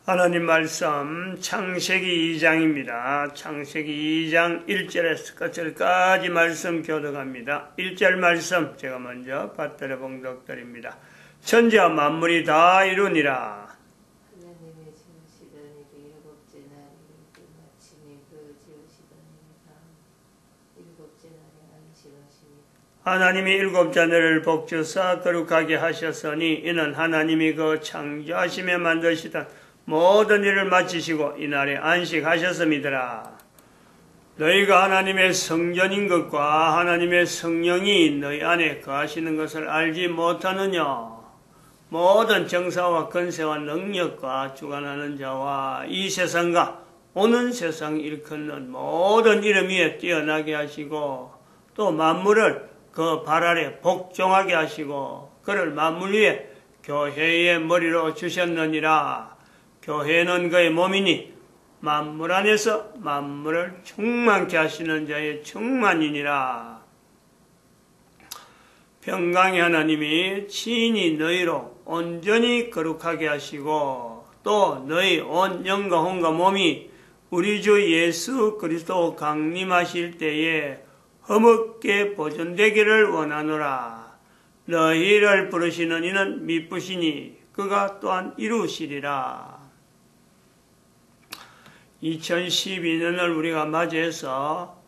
하나님 말씀 창세기 2장입니다. 창세기 2장 1절에서 끝절까지 말씀 교독합니다. 1절 말씀 제가 먼저 받들어 봉독드립니다. 천지와 만물이 다 이루니라. 하나님의 지으시던 일이 일곱째 날이 끝마침이 그 지으시던 일이 다음 일곱째 날에 안식하시니라. 하나님이 일곱째 날을 복주사 거룩하게 하셨으니 이는 하나님이 그 창조하시며 만드시던 모든 일을 마치시고 이날에 안식하셨음이더라. 너희가 하나님의 성전인 것과 하나님의 성령이 너희 안에 거하시는 것을 알지 못하느냐? 모든 정사와 권세와 능력과 주관하는 자와 이 세상과 오는 세상 일컫는 모든 이름 위에 뛰어나게 하시고 또 만물을 그 발 아래 복종하게 하시고 그를 만물 위에 교회의 머리로 주셨느니라. 교회는 그의 몸이니 만물 안에서 만물을 충만케 하시는 자의 충만이니라. 평강의 하나님이 친히 너희로 온전히 거룩하게 하시고 또 너희 온 영과 혼과 몸이 우리 주 예수 그리스도 강림하실 때에 흠없게 보존되기를 원하노라. 너희를 부르시는 이는 미쁘시니 그가 또한 이루시리라. 2012년을 우리가 맞이해서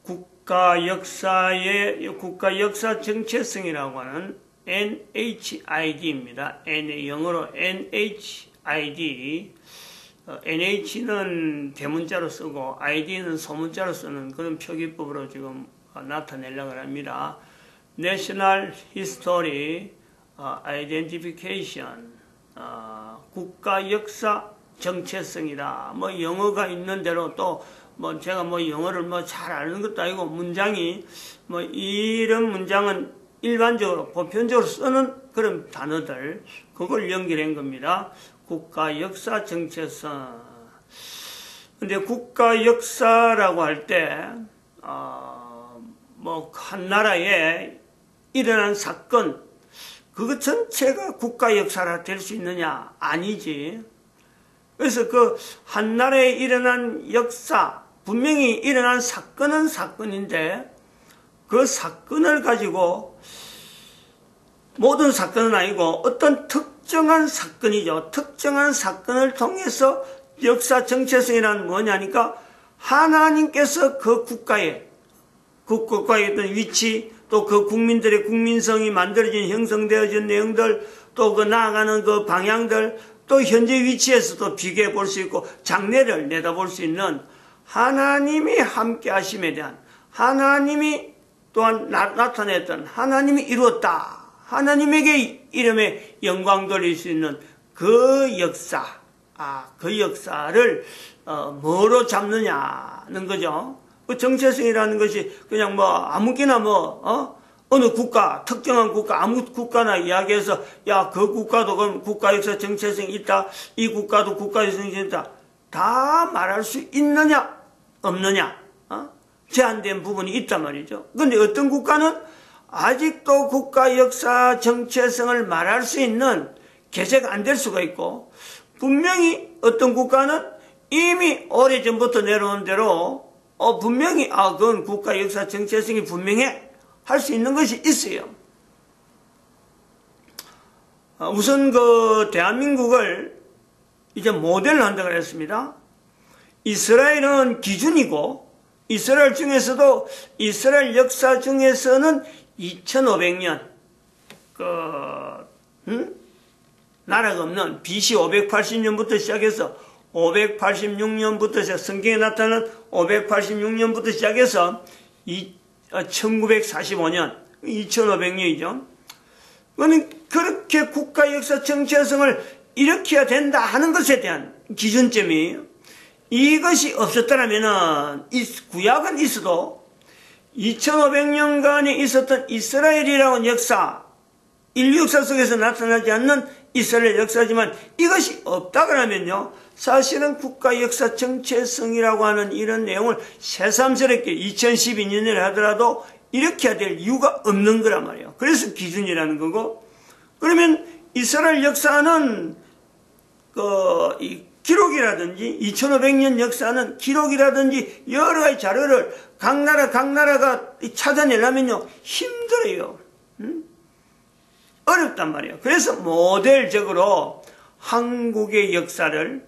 국가 역사 정체성이라고 하는 NHID입니다. 영어로 NHID. NH는 대문자로 쓰고 ID는 소문자로 쓰는 그런 표기법으로 지금 나타내려고 합니다. National History Identification. 국가 역사 정체성이다. 뭐 영어가 있는 대로 또 뭐 제가 뭐 영어를 뭐 잘 아는 것도 아니고 문장이 뭐 이런 문장은 일반적으로 보편적으로 쓰는 그런 단어들 그걸 연결한 겁니다. 국가 역사 정체성. 근데 국가 역사라고 할 때 뭐 한 나라에 일어난 사건 그것 전체가 국가 역사라 될 수 있느냐? 아니지. 그래서 그 한 나라에 일어난 역사, 분명히 일어난 사건은 사건인데 그 사건을 가지고 모든 사건은 아니고 어떤 특정한 사건이죠. 특정한 사건을 통해서 역사 정체성이란 뭐냐니까 하나님께서 그 국가에 어떤 위치 또 그 국민들의 국민성이 만들어진 형성되어진 내용들 또 그 나아가는 그 방향들 또 현재 위치에서도 비교해 볼 수 있고 장래를 내다볼 수 있는 하나님이 함께 하심에 대한 하나님이 또한 나타냈던 하나님이 이루었다. 하나님에게 이름에 영광 돌릴 수 있는 그 역사, 그 역사를 뭐로 잡느냐는 거죠. 그 정체성이라는 것이 그냥 뭐 아무개나 어느 국가, 특정한 국가, 아무 국가나 이야기해서, 야, 그 국가도 그럼 국가 역사 정체성이 있다. 이 국가도 국가 역사 정체성이 있다. 다 말할 수 있느냐, 없느냐, 제한된 부분이 있단 말이죠. 근데 어떤 국가는 아직도 국가 역사 정체성을 말할 수 있는 개체가 안 될 수가 있고, 분명히 어떤 국가는 이미 오래전부터 내려온 대로, 분명히, 그건 국가 역사 정체성이 분명해. 할 수 있는 것이 있어요. 우선 그 대한민국을 이제 모델로 한다고 했습니다. 이스라엘은 기준이고 이스라엘 중에서도 이스라엘 역사 중에서는 2500년 나라가 없는 BC 580년부터 시작해서 586년부터 성경에 나타난 586년부터 시작해서 1945년, 2500년이죠. 그렇게 국가 역사 정체성을 일으켜야 된다 하는 것에 대한 기준점이에요. 이것이 없었더라면은, 구약은 있어도 2500년간에 있었던 이스라엘이라는 역사, 인류 역사 속에서 나타나지 않는 이스라엘 역사지만 이것이 없다 그러면요. 사실은 국가 역사 정체성이라고 하는 이런 내용을 새삼스럽게 2012년에 하더라도 일으켜야 될 이유가 없는 거란 말이에요. 그래서 기준이라는 거고, 그러면 이스라엘 역사는 이 기록이라든지 2500년 역사는 기록이라든지 여러 가지 자료를 각 나라가 찾아내려면요 힘들어요. 어렵단 말이에요. 그래서 모델적으로 한국의 역사를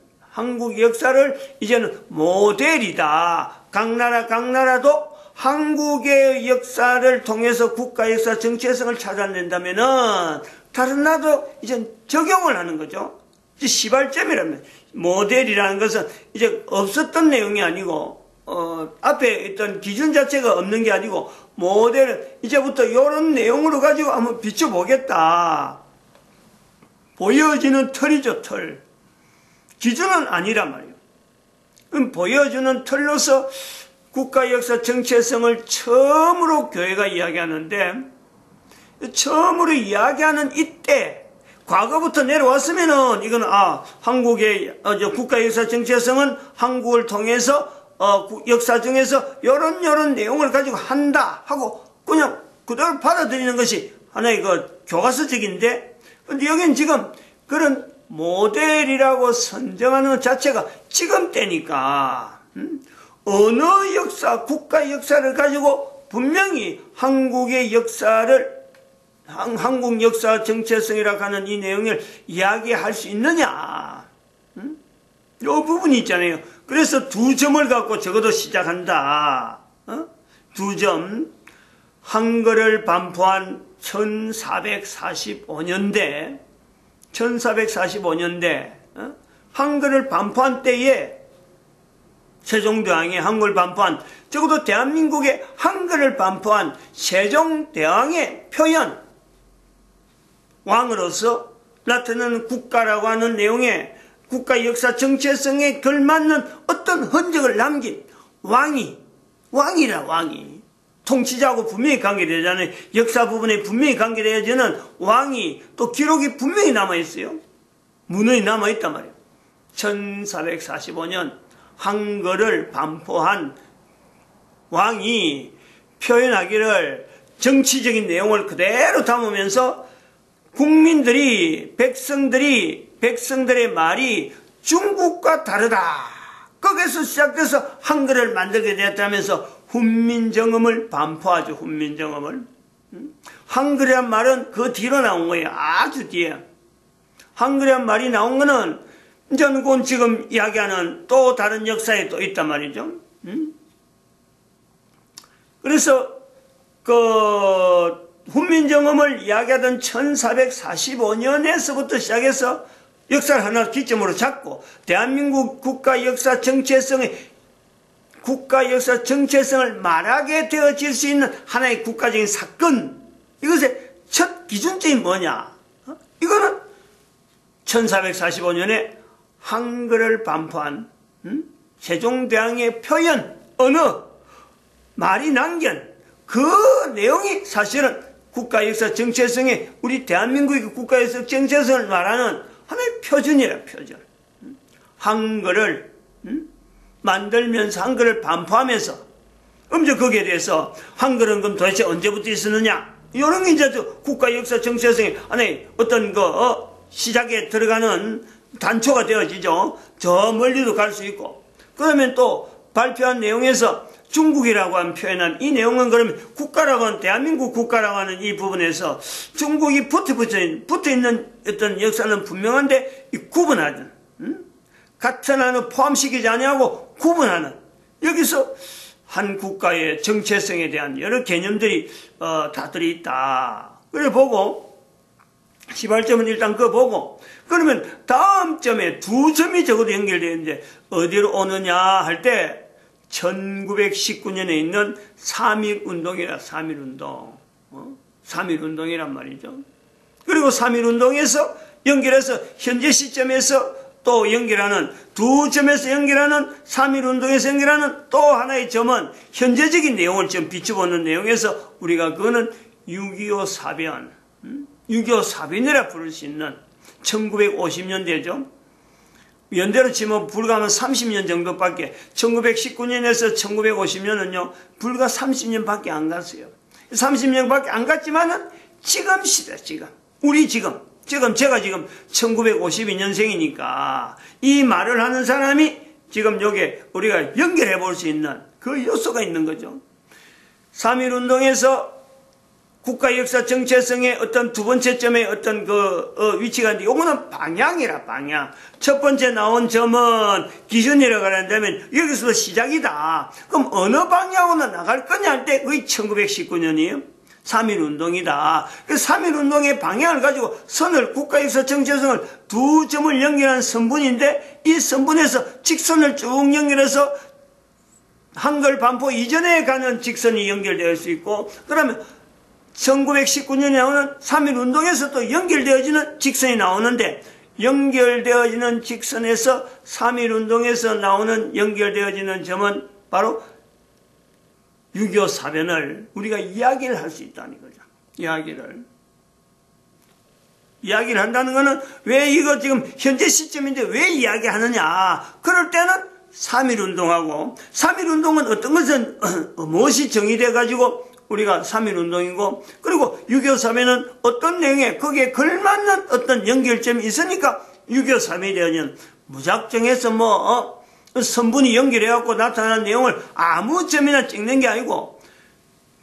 이제는 모델이다. 각 나라도 한국의 역사를 통해서 국가 역사 정체성을 찾아낸다면은 다른 나라도 이제 적용을 하는 거죠. 이제 시발점이라면 모델이라는 것은 이제 없었던 내용이 아니고 앞에 있던 기준 자체가 없는 게 아니고 모델은 이제부터 이런 내용으로 가지고 한번 비춰보겠다. 보여지는 틀이죠, 틀. 기준은 아니란 말이에요. 그럼 보여주는 틀로서 국가 역사 정체성을 처음으로 교회가 이야기하는데, 처음으로 이야기하는 이때, 과거부터 내려왔으면은, 이거는, 한국의, 국가 역사 정체성은 한국을 통해서, 역사 중에서 요런 내용을 가지고 한다 하고, 그냥 그대로 받아들이는 것이 하나의 교과서적인데, 근데 여긴 지금 그런 모델이라고 선정하는 것 자체가 지금 때니까, 어느 역사, 국가 역사를 가지고 분명히 한국의 역사를, 한국 역사 정체성이라고 하는 이 내용을 이야기할 수 있느냐. 이 부분이 있잖아요. 그래서 2점을 갖고 적어도 시작한다. 2점. 한글을 반포한 1445년대, 한글을 반포한 때에 세종대왕이 한글 반포한, 적어도 대한민국의 한글을 반포한 세종대왕의 표현, 왕으로서 나타나는 국가라고 하는 내용에 국가 역사 정체성에 걸맞는 어떤 흔적을 남긴 왕이, 통치자하고 분명히 관계되잖아요. 역사 부분에 분명히 관계되어지는 왕이 또 기록이 분명히 남아있어요. 문헌이 남아있단 말이에요. 1445년 한글을 반포한 왕이 표현하기를 정치적인 내용을 그대로 담으면서 백성들의 말이 중국과 다르다. 거기서 시작돼서 한글을 만들게 되었다면서 훈민정음을 반포하죠. 훈민정음을. 한글이란 말은 그 뒤로 나온 거예요. 아주 뒤에. 한글이란 말이 나온 거는 이제는 곧 지금 이야기하는 또 다른 역사에 또 있단 말이죠. 그래서 훈민정음을 이야기하던 1445년에서부터 시작해서 역사를 하나 기점으로 잡고 대한민국 국가 역사 정체성을 말하게 되어질 수 있는 하나의 국가적인 사건, 이것의 첫 기준점이 뭐냐? 이거는 1445년에 한글을 반포한 세종대왕의 표현, 언어, 말이 남긴 그 내용이 사실은 국가 역사 정체성에, 우리 대한민국의 국가 역사 정체성을 말하는 하나의 표준이라, 표준. 한글을 만들면서, 한글을 반포하면서, 이제 거기에 대해서 한글은 그럼 도대체 언제부터 있었느냐? 이런 게 이제 국가 역사 정체성의 하나의 어떤 시작에 들어가는 단초가 되어지죠. 저 멀리도 갈 수 있고. 그러면 또 발표한 내용에서 중국이라고 하는 표현한 이 내용은 그러면 국가라고 하는, 대한민국 국가라고 하는 이 부분에서 중국이 붙어 있는 어떤 역사는 분명한데, 구분하는, 같은 안을 포함시키지 아니하고 구분하는, 여기서 한 국가의 정체성에 대한 여러 개념들이 다 들어있다. 그래 보고, 시발점은 일단 그거 보고, 그러면 다음 점에 2점이 적어도 연결되어 있는데 어디로 오느냐 할 때 1919년에 있는 3.1운동이라, 3.1운동. 3.1운동이란 말이죠. 그리고 3.1운동에서 연결해서 현재 시점에서 또 연결하는, 2점에서 연결하는, 3.1운동에서 연결하는 또 하나의 점은 현재적인 내용을 좀 비춰보는 내용에서 우리가 그거는 6.25 사변, 6.25 사변이라 부를 수 있는 1950년대죠. 연대로 치면 불과 30년 정도밖에, 1919년에서 1950년은요, 불과 30년밖에 안 갔어요. 30년밖에 안 갔지만은 지금 시대, 우리 지금 제가 지금 1952년생이니까 이 말을 하는 사람이 지금 여기에 우리가 연결해 볼 수 있는 그 요소가 있는 거죠. 3.1운동에서 국가 역사 정체성의 어떤 두 번째 점의 어떤 위치가 있는데, 요거는 방향이라, 방향. 첫 번째 나온 점은 기준이라고 한다면 여기서 시작이다. 그럼 어느 방향으로 나갈 거냐 할 때 그게 1919년이에요. 3.1운동이다. 그 3.1운동의 방향을 가지고 선을, 국가 역사 정체성을 두 점을 연결한 선분인데, 이 선분에서 직선을 쭉 연결해서 한글 반포 이전에 가는 직선이 연결될 수 있고, 그러면 1919년에 나오는 3.1운동에서 또 연결되어지는 직선이 나오는데, 연결되어지는 직선에서 3.1운동에서 나오는 연결되어지는 점은 바로 6.25 사변을 우리가 이야기를 할 수 있다는 거죠. 이야기를 한다는 것은 왜 이거 지금 현재 시점인데 왜 이야기하느냐. 그럴 때는 3.1운동하고, 3.1운동은 어떤 것은 무엇이 정의돼 가지고 우리가 3.1운동이고, 그리고 6.25 사변은 어떤 내용에 거기에 걸맞는 어떤 연결점이 있으니까 6.25 사변이 되어지는, 무작정해서 선분이 연결해갖고 나타나는 내용을 아무 점이나 찍는 게 아니고,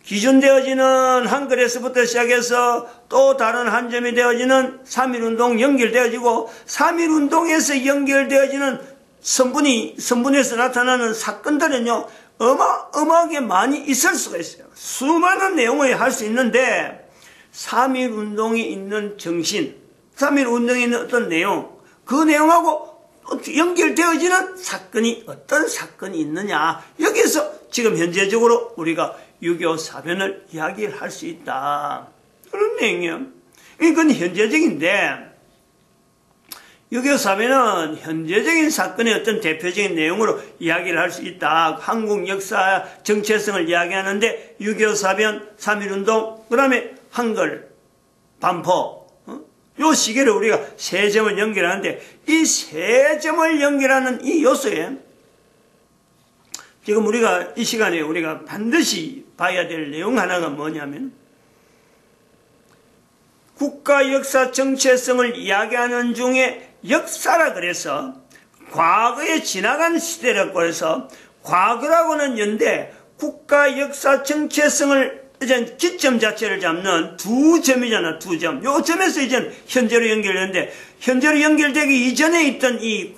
기준되어지는 한글에서부터 시작해서 또 다른 한 점이 되어지는 3.1운동 연결되어지고, 3.1운동에서 연결되어지는 선분에서 나타나는 사건들은요, 어마어마하게 많이 있을 수가 있어요. 수많은 내용을 할 수 있는데, 3.1운동이 있는 정신, 3.1운동에 있는 어떤 내용, 그 내용하고 연결되어지는 사건이 어떤 사건이 있느냐, 여기서 지금 현재적으로 우리가 6.25 사변을 이야기를 할 수 있다, 그런 내용이에요. 이건 현재적인데, 6.25 사변은 현재적인 사건의 어떤 대표적인 내용으로 이야기를 할 수 있다. 한국 역사 정체성을 이야기하는데 6.25 사변, 3.1운동, 그 다음에 한글, 반포, 요 시계를 우리가 세 점을 연결하는데, 이 세 점을 연결하는 이 요소에 지금 우리가 이 시간에 우리가 반드시 봐야 될 내용 하나가 뭐냐면, 국가 역사 정체성을 이야기하는 중에 역사라 그래서 과거에 지나간 시대라고 해서 과거라고는 연대 국가 역사 정체성을 이제 기점 자체를 잡는 두 점이잖아, 두 점. 요 점에서 이제 현재로 연결되는데, 현재로 연결되기 이전에 있던 이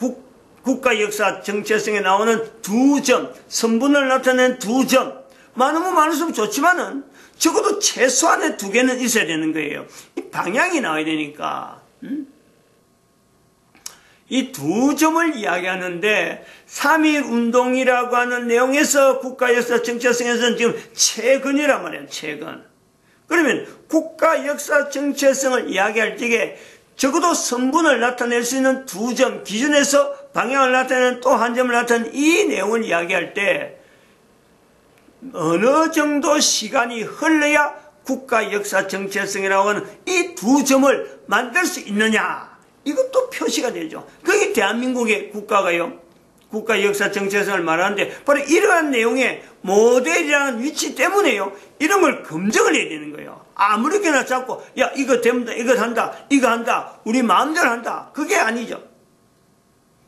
국가 역사 정체성에 나오는 두 점, 선분을 나타낸 두 점, 많으면 많을수록 좋지만은 적어도 최소한의 두 개는 있어야 되는 거예요. 이 방향이 나와야 되니까. 이 두 점을 이야기하는데, 3.1운동이라고 하는 내용에서 국가 역사 정체성에서는 지금 최근이란 말이에요, 최근. 그러면 국가 역사 정체성을 이야기할 적에 적어도 선분을 나타낼 수 있는 두 점, 기준에서 방향을 나타내는 또 한 점을 나타내는 이 내용을 이야기할 때 어느 정도 시간이 흘러야 국가 역사 정체성이라고 하는 이 두 점을 만들 수 있느냐, 이것도 표시가 되죠. 그게 대한민국의 국가가요, 국가 역사 정체성을 말하는데, 바로 이러한 내용의 모델이라는 위치 때문에요, 이런 걸 검증을 해야 되는 거예요. 아무렇게나 자꾸 야 이거 됩니다, 이거 한다, 이거 한다, 우리 마음대로 한다, 그게 아니죠.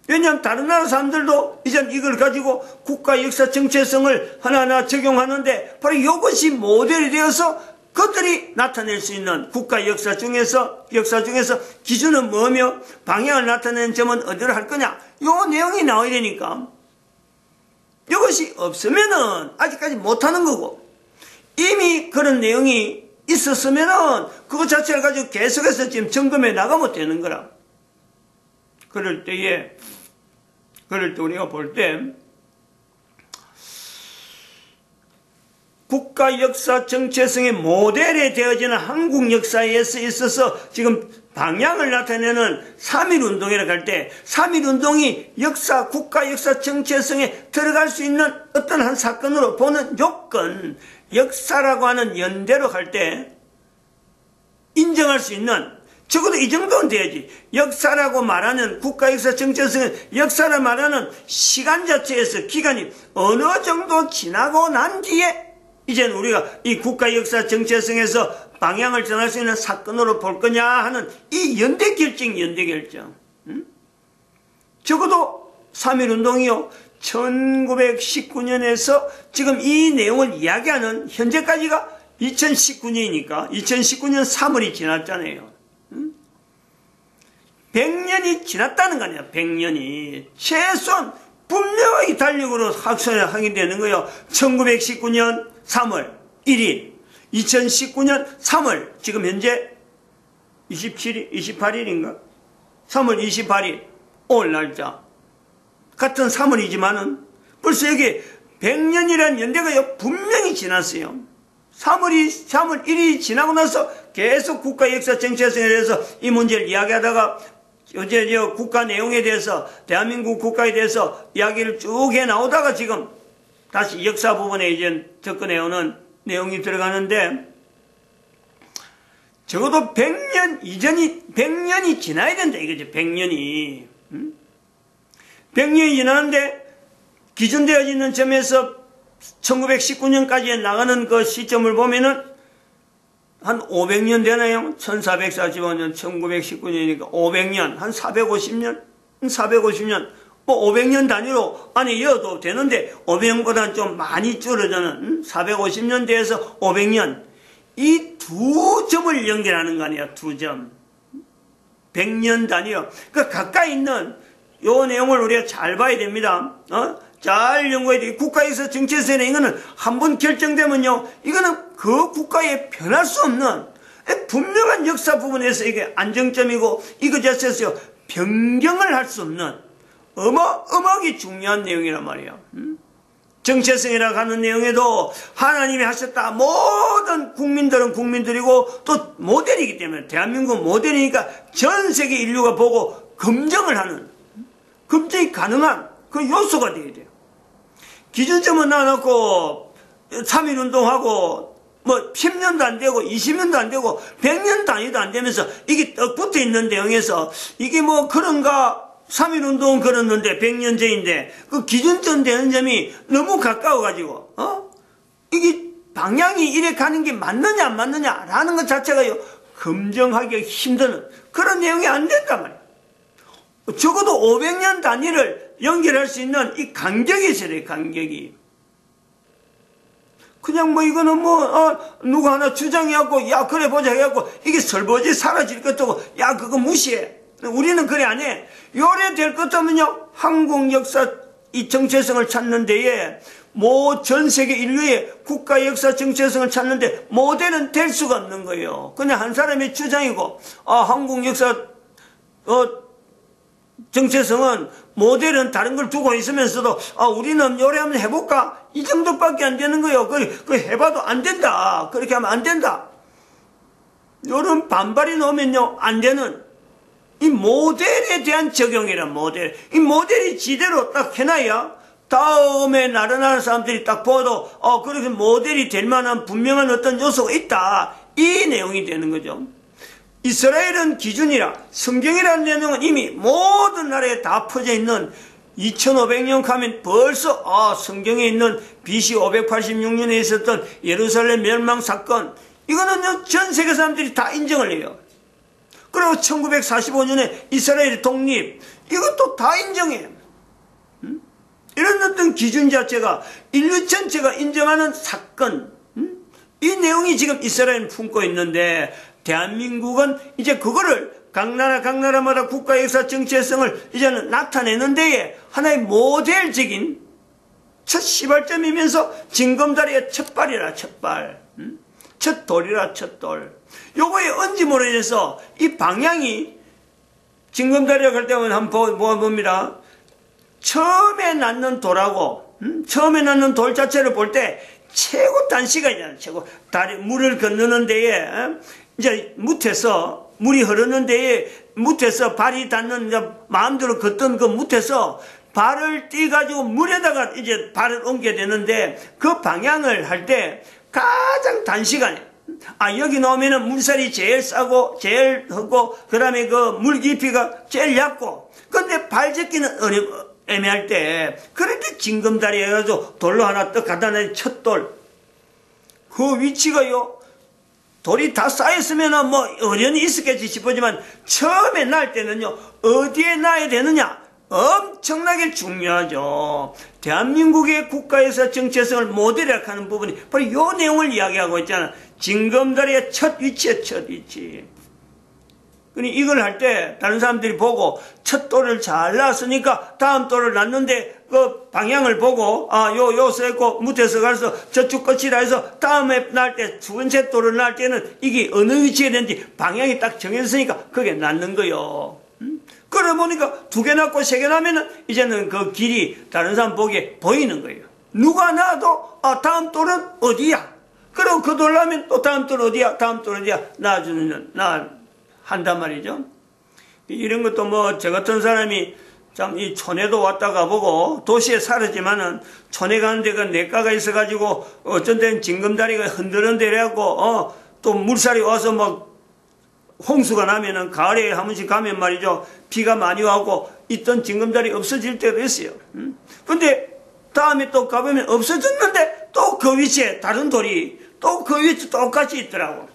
왜냐하면 다른 나라 사람들도 이젠 이걸 가지고 국가 역사 정체성을 하나하나 적용하는데, 바로 이것이 모델이 되어서 그것들이 나타낼 수 있는 국가 역사 중에서 기준은 뭐며 방향을 나타내는 점은 어디로 할 거냐, 요 내용이 나와야 되니까, 이것이 없으면은 아직까지 못하는 거고, 이미 그런 내용이 있었으면은 그것 자체를 가지고 계속해서 지금 점검해 나가면 되는 거라. 그럴 때 우리가 볼 때 국가 역사 정체성의 모델이 되어지는 한국 역사에서 있어서 지금 방향을 나타내는 3.1운동이라고 할 때, 3.1운동이 국가 역사 정체성에 들어갈 수 있는 어떤 한 사건으로 보는 요건, 역사라고 하는 연대로 할 때 인정할 수 있는, 적어도 이 정도는 돼야지. 역사라고 말하는 국가 역사 정체성은 역사라 말하는 시간 자체에서 기간이 어느 정도 지나고 난 뒤에 이제는 우리가 이 국가 역사 정체성에서 방향을 전할 수 있는 사건으로 볼 거냐 하는 이 연대 결정. 적어도 3.1운동이요. 1919년에서 지금 이 내용을 이야기하는 현재까지가 2019년이니까 2019년 3월이 지났잖아요. 100년이 지났다는 거 아니야. 100년이. 최소한 분명하게 달력으로 확인이 되는 거예요. 1919년 3월 1일, 2019년 3월, 지금 현재 27일, 28일인가? 3월 28일, 오늘 날짜. 같은 3월이지만은 벌써 여기 100년이라는 연대가 분명히 지났어요. 3월 1일이 지나고 나서 계속 국가 역사 정체성에 대해서 이 문제를 이야기하다가 어제 국가 내용에 대해서, 대한민국 국가에 대해서 이야기를 쭉 해 나오다가 지금 다시 역사 부분에 이제 접근해오는 내용이 들어가는데, 적어도 100년이 지나야 된다 이거죠. 100년이. 100년이 지나는데 기준되어 있는 점에서 1919년까지 나가는 그 시점을 보면은 한 500년 되나요? 1445년, 1919년이니까 500년, 한 450년, 뭐 500년 단위로 안에 이어도 되는데 500년보다는 좀 많이 줄어드는 450년 대에서 500년, 이 두 점을 연결하는 거 아니야. 두 점. 100년 단위로. 그 가까이 있는 요 내용을 우리가 잘 봐야 됩니다. 잘 연구해야 돼. 국가에서 정체성에 이거는 한번 결정되면요, 이거는 그 국가에 변할 수 없는 분명한 역사 부분에서 이게 안정점이고, 이거 자체에서 변경을 할 수 없는 어마어마하게 중요한 내용이란 말이에요. 정체성이라고 하는 내용에도 하나님이 하셨다. 모든 국민들은 국민들이고 또 모델이기 때문에, 대한민국 모델이니까 전 세계 인류가 보고 검증을 하는, 검증이 가능한 그 요소가 되어야 돼요. 기준점은 놔놓고 3.1운동하고 뭐 10년도 안 되고 20년도 안 되고 100년 단위도 안 되면서 이게 떡 붙어 있는 내용에서 이게 뭐 그런가, 3.1운동은 그랬는데 100년 전인데 그 기준점 되는 점이 너무 가까워가지고 이게 방향이 이래 가는 게 맞느냐 안 맞느냐라는 것 자체가요, 검증하기 힘든 그런 내용이 안 된단 말이에요. 적어도 500년 단위를 연결할 수 있는 이 간격이 있어야 돼요. 간격이. 그냥 뭐 이거는 누구 하나 주장해갖고 야 그래 보자 해갖고 이게 설보지 사라질 것도 야 그거 무시해. 우리는 그래 안 해. 요래 될 것 같으면요, 한국 역사 이 정체성을 찾는 데에 전 세계 인류의 국가 역사 정체성을 찾는데 모델은 될 수가 없는 거예요. 그냥 한 사람의 주장이고, 한국 역사 정체성은 모델은 다른 걸 두고 있으면서도 우리는 요래 한번 해볼까? 이 정도밖에 안 되는 거예요. 그 해봐도 안 된다. 그렇게 하면 안 된다. 요런 반발이 나오면요, 안 되는 이 모델에 대한 적용이란 모델. 이 모델이 지대로 딱 해놔야 다음에 나라나라 사람들이 딱 봐도 그렇게 모델이 될 만한 분명한 어떤 요소가 있다. 이 내용이 되는 거죠. 이스라엘은 기준이라, 성경이라는 내용은 이미 모든 나라에 다 퍼져 있는 2500년 가면 벌써 성경에 있는 BC 586년에 있었던 예루살렘 멸망 사건, 이거는요 전 세계 사람들이 다 인정을 해요. 그리고 1945년에 이스라엘 독립, 이것도 다 인정해요. 이런 어떤 기준 자체가 인류 전체가 인정하는 사건, 이 내용이 지금 이스라엘은 품고 있는데, 대한민국은 이제 그거를 각 나라마다 국가 역사 정체성을 이제는 나타내는 데에 하나의 모델적인 첫 시발점이면서 징검다리의 첫 발이라, 첫 발. 첫 돌이라, 첫 돌. 요거에 얹음으로 인해서 이 방향이, 징검다리라고 할 때는 한번 봅니다. 처음에 낳는 돌하고, 처음에 낳는 돌 자체를 볼 때 최고 단시간이잖아요. 최고. 물을 건너는 데에, 이제 뭇에서, 물이 흐르는 데에 뭇에서 발이 닿는, 마음대로 걷던 그 뭇에서 발을 띄가지고 물에다가 이제 발을 옮겨야 되는데, 그 방향을 할 때 가장 단시간에, 여기 나오면은 물살이 제일 싸고, 제일 흙고, 그 다음에 그 물 깊이가 제일 얕고, 근데 발 젓기는 애매할 때, 그럴 때 징검다리 해가지고 돌로 하나 떡 갖다 놔야 첫 돌. 그 위치가요, 돌이 다 쌓였으면 뭐 어련히 있었겠지 싶지만 처음에 날 때는요, 어디에 놔야 되느냐? 엄청나게 중요하죠. 대한민국의 국가에서 정체성을 모델하는 부분이 바로 이 내용을 이야기하고 있잖아. 징검다리의 첫 위치에 첫 위치. 그러니 이걸 할 때 다른 사람들이 보고 첫 돌을 잘 놨으니까 다음 돌을 놨는데 그 방향을 보고 요 써있고 무태서 가서 저쪽 끝이라 해서 다음에 날 때 두 번째 돌을 날 때는 이게 어느 위치에 되는지 방향이 딱 정해졌으니까 그게 낫는 거요. 그러다 보니까 두 개 놨고 세 개 놨으면 이제는 그 길이 다른 사람 보기에 보이는 거예요. 누가 놔도 다음 돌은 어디야? 그리고 그 돌 놔면 또 다음 돌 어디야? 다음 돌 어디야? 놔주는 한단 말이죠. 이런 것도 뭐 저 같은 사람이 참 이 촌에도 왔다가 보고 도시에 살았지만은 촌에 가는 데가 냇가가 있어가지고 어쩐 데는 징검다리가 흔드는 데래갖고 또 물살이 와서 막 홍수가 나면은 가을에 한 번씩 가면 말이죠, 비가 많이 와고 있던 징검다리 없어질 때도 있어요. 근데 다음에 또 가보면 없어졌는데 또 그 위치에 다른 돌이 또 그 위치 똑같이 있더라고.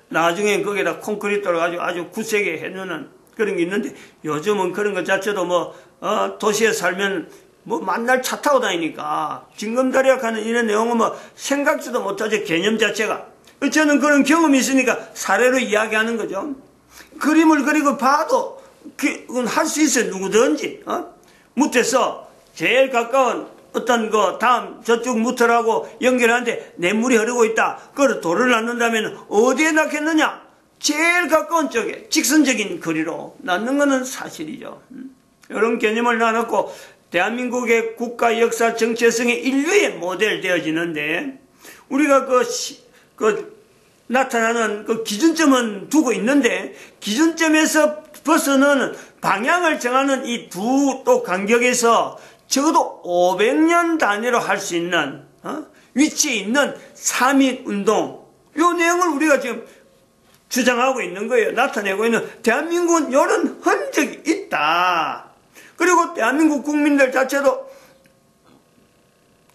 나중에 거기다 콘크리트를 가지고 아주 굳세게 해놓는 그런 게 있는데, 요즘은 그런 것 자체도 뭐 도시에 살면 뭐 만날 차 타고 다니니까 징검다리약 하는 이런 내용은 뭐 생각지도 못하죠. 개념 자체가. 저는 그런 경험이 있으니까 사례로 이야기하는 거죠. 그림을 그리고 봐도 할 수 있어요. 누구든지. 무태서 제일 가까운 어떤 다음 저쪽 무터라고 연결하는데 냇물이 흐르고 있다. 그걸 돌을 놨는다면 어디에 놨겠느냐? 제일 가까운 쪽에 직선적인 거리로 놨는 것은 사실이죠. 이런 개념을 나눴고 대한민국의 국가 역사 정체성의 인류의 모델 되어지는데, 우리가 나타나는 그 기준점은 두고 있는데, 기준점에서 벗어나는 방향을 정하는 이 두 또 간격에서 적어도 500년 단위로 할 수 있는 위치에 있는 3.1운동, 이 내용을 우리가 지금 주장하고 있는 거예요. 나타내고 있는, 대한민국은 이런 흔적이 있다. 그리고 대한민국 국민들 자체도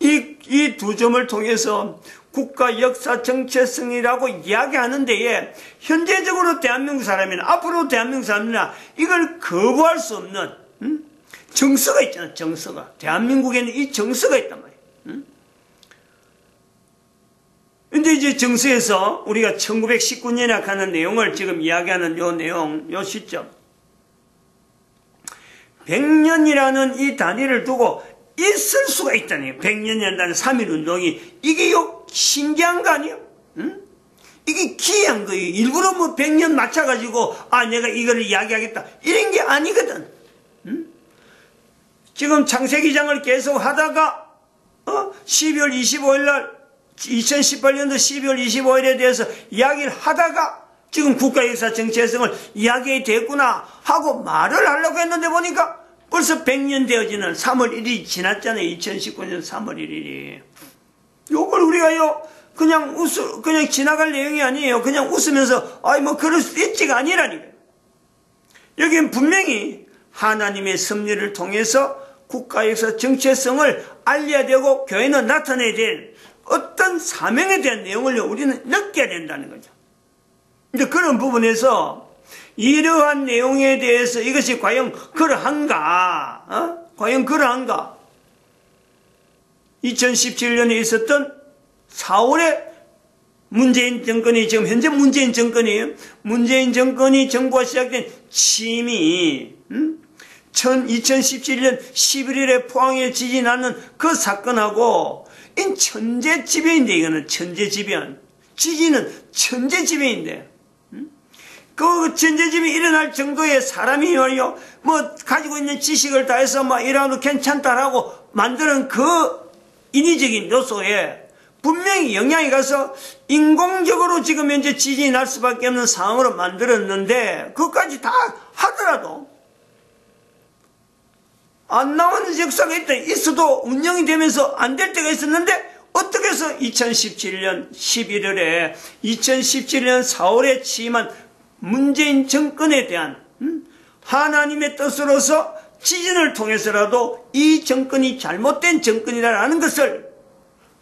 이 두 점을 통해서 국가 역사 정체성이라고 이야기하는 데에 현재적으로 대한민국 사람이나 앞으로 대한민국 사람이나 이걸 거부할 수 없는 정서가 있잖아. 정서가. 대한민국에는 이 정서가 있단 말이에요. 근데 이제 정서에서 우리가 1919년에 하는 내용을 지금 이야기하는 요 내용, 요 시점, 100년이라는 이 단위를 두고 있을 수가 있다니. 100년이라는 3.1운동이 이게 신기한 거 아니에요? 이게 기이한 거예요. 일부러 뭐 100년 맞춰가지고 내가 이거를 이야기하겠다 이런 게 아니거든. 지금 창세기장을 계속 하다가 12월 25일 날 2018년도 12월 25일에 대해서 이야기를 하다가 지금 국가역사 정체성을 이야기해 됐구나 하고 말을 하려고 했는데 보니까 벌써 100년 되어지는 3월 1일이 지났잖아요. 2019년 3월 1일이. 요걸 우리가요, 그냥 지나갈 내용이 아니에요. 그냥 웃으면서, 뭐 그럴 수 있지가 아니라니까요. 여기는 분명히 하나님의 섭리를 통해서 국가역사 정체성을 알려야 되고 교회는 나타내야 될 어떤 사명에 대한 내용을 우리는 느껴야 된다는 거죠. 근데 그런 부분에서 이러한 내용에 대해서 이것이 과연 그러한가? 과연 그러한가? 2017년에 있었던 4월에 문재인 정권이, 지금 현재 문재인 정권이에요. 문재인 정권이 정부가 시작된 취임이 2017년 11일에 포항에 지진이 나는 그 사건하고 이 천재지변인데, 이거는 천재지변. 지진은 천재지변인데, 그 천재지변이 일어날 정도의 사람이 말이요, 뭐 가지고 있는 지식을 다해서 막 이러도 괜찮다라고 만드는 그 인위적인 요소에 분명히 영향이 가서 인공적으로 지금 현재 지진이 날 수밖에 없는 상황으로 만들었는데, 그것까지 다 하더라도 안 나오는 역사가 있어도 운영이 되면서 안 될 때가 있었는데, 어떻게 해서 2017년 11월에 2017년 4월에 취임한 문재인 정권에 대한 하나님의 뜻으로서 지진을 통해서라도 이 정권이 잘못된 정권이라는 것을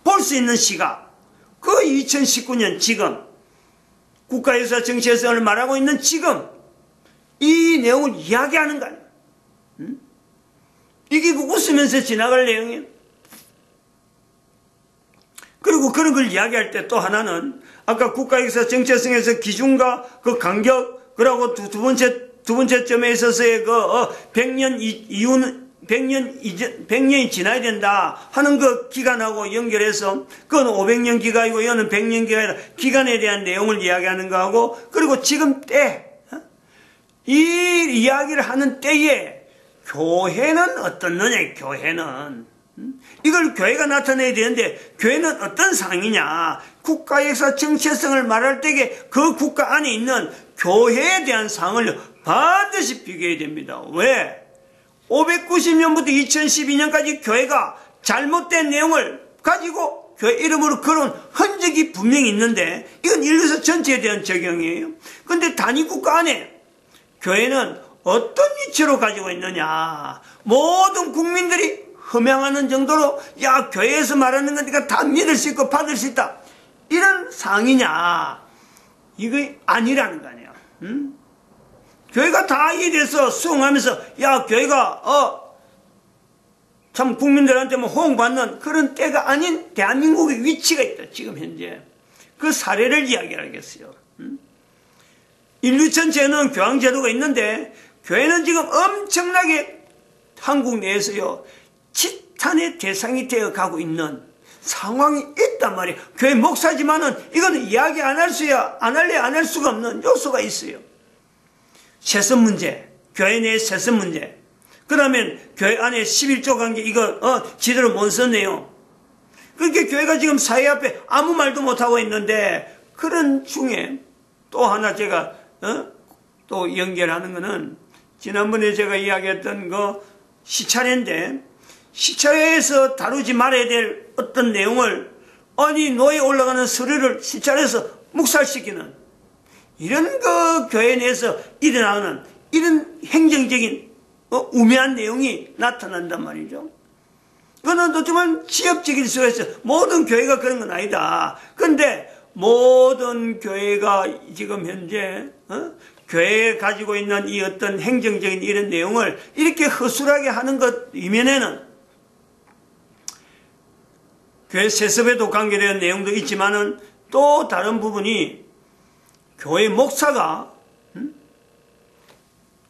볼 수 있는 시각, 그 2019년 지금 국가역사 정체성을 말하고 있는 지금 이 내용을 이야기하는 거 아니에요. 이게 웃으면서 지나갈 내용이에요. 그리고 그런 걸 이야기할 때 또 하나는 아까 국가역사 정체성에서 기준과 그 간격, 그리고 두 번째 점에 있어서의 그 100년이 지나야 된다 하는 그 기간하고 연결해서 그건 500년 기간이고 이거는 100년 기간에 대한 내용을 이야기하는 거하고, 그리고 지금 이 이야기를 하는 때에 교회는 어떻느냐, 교회는. 이걸 교회가 나타내야 되는데 교회는 어떤 상이냐. 국가역사 정체성을 말할 때에 그 국가 안에 있는 교회에 대한 상을 반드시 비교해야 됩니다. 왜? 590년부터 2012년까지 교회가 잘못된 내용을 가지고 교회 이름으로 걸어온 흔적이 분명히 있는데 이건 인류사 전체에 대한 적용이에요. 그런데 단위국가 안에 교회는 어떤 위치로 가지고 있느냐. 모든 국민들이 흠양하는 정도로 야, 교회에서 말하는 거니까 다 믿을 수 있고 받을 수 있다, 이런 상이냐. 이거 아니라는 거 아니야. 교회가 다 이래서 수용하면서 야, 교회가 참 국민들한테 뭐 호응받는 그런 때가 아닌 대한민국의 위치가 있다. 지금 현재 그 사례를 이야기하겠어요. 인류 전체에는 교황제도가 있는데 교회는 지금 엄청나게 한국 내에서요 지탄의 대상이 되어 가고 있는 상황이 있단 말이에요. 교회 목사지만은 이거는 이야기 안 할 수가 없는 요소가 있어요. 세습 문제, 교회 내의 세습 문제. 그러면 교회 안에 11조 관계 이거 제대로 못 썼네요. 그렇게 교회가 지금 사회 앞에 아무 말도 못하고 있는데, 그런 중에 또 하나 제가 또 연결하는 거는 지난번에 제가 이야기했던 그 시차례인데, 시차례에서 다루지 말아야 될 어떤 내용을 노예에 올라가는 서류를 시차례에서 묵살시키는 이런 그 교회 내에서 일어나는 이런 행정적인 우매한 내용이 나타난단 말이죠. 그거는 어쩌면 지역적일 수가 있어요. 모든 교회가 그런 건 아니다. 그런데 모든 교회가 지금 현재 교회에 가지고 있는 이 어떤 행정적인 이런 내용을 이렇게 허술하게 하는 것 이면에는 교회 세습에도 관계된 내용도 있지만은 또 다른 부분이 교회 목사가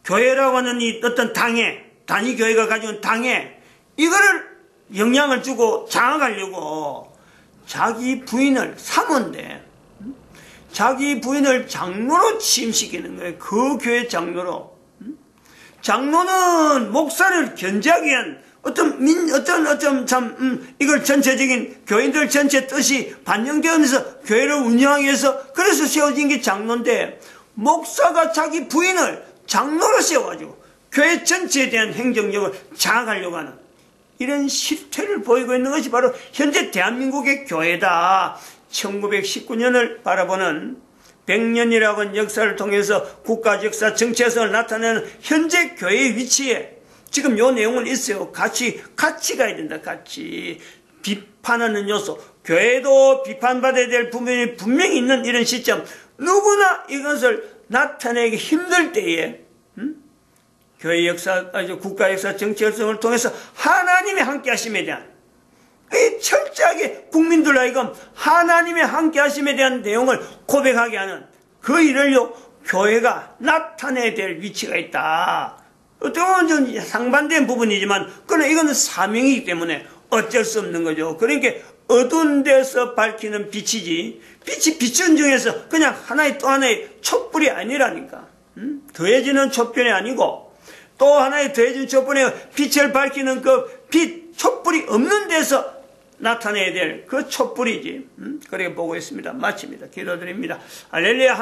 교회라고 하는 이 어떤 단위 교회가 가지고 있는 당에 이거를 영향을 주고 장악하려고 자기 부인을 사모인데 자기 부인을 장로로 취임시키는 거예요. 그 교회 장로로. 장로는 목사를 견제하기 위한 이걸 전체적인 교인들 전체 뜻이 반영되면서 교회를 운영하기 위해서 그래서 세워진 게 장로인데, 목사가 자기 부인을 장로로 세워가지고 교회 전체에 대한 행정력을 장악하려고 하는 이런 실태를 보이고 있는 것이 바로 현재 대한민국의 교회다. 1919년을 바라보는 100년이라고 하는 역사를 통해서 국가역사 정체성을 나타내는 현재 교회의 위치에 지금 요 내용은 있어요. 같이 가야 된다. 같이 비판하는 요소. 교회도 비판받아야 될 부분이 분명히 있는 이런 시점. 누구나 이것을 나타내기 힘들 때에 교회 역사, 국가 역사 정체성을 통해서 하나님의 함께하심에 대한 철저하게 국민들 하여금 하나님의 함께하심에 대한 내용을 고백하게 하는 그 일을요 교회가 나타내야 될 위치가 있다. 어떻게 보면 좀 상반된 부분이지만 이거는 사명이기 때문에 어쩔 수 없는 거죠. 그러니까 어두운 데서 밝히는 빛이지, 빛이 비춘 중에서 그냥 하나의 또 하나의 촛불이 아니라니까. 더해지는 촛불이 아니고 또 하나의 더해지는 촛불이 빛을 밝히는 그 빛, 촛불이 없는 데서 나타내야 될 그 촛불이지. 그렇게 보고 있습니다. 마칩니다. 기도드립니다. 할렐루야.